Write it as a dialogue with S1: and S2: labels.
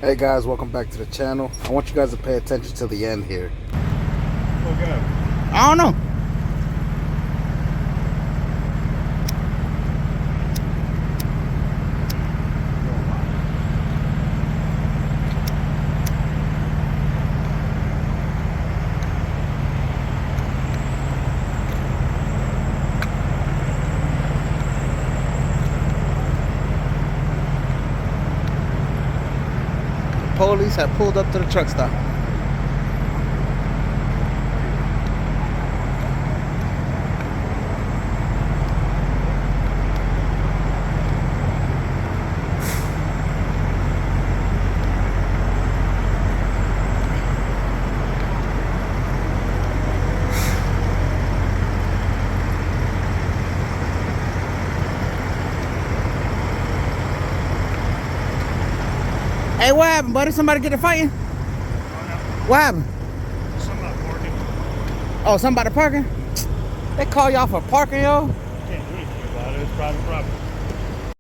S1: Hey guys, welcome back to the channel. I want you guys to pay attention to the end here.
S2: Okay.
S1: I don't know. Police have pulled up to the truck stop. Hey, what happened, buddy? Somebody get to fighting? What happened?
S2: Somebody parking.
S1: Oh, somebody parking? They call y'all for parking, yo?
S2: Can't do anything about it. It's private property.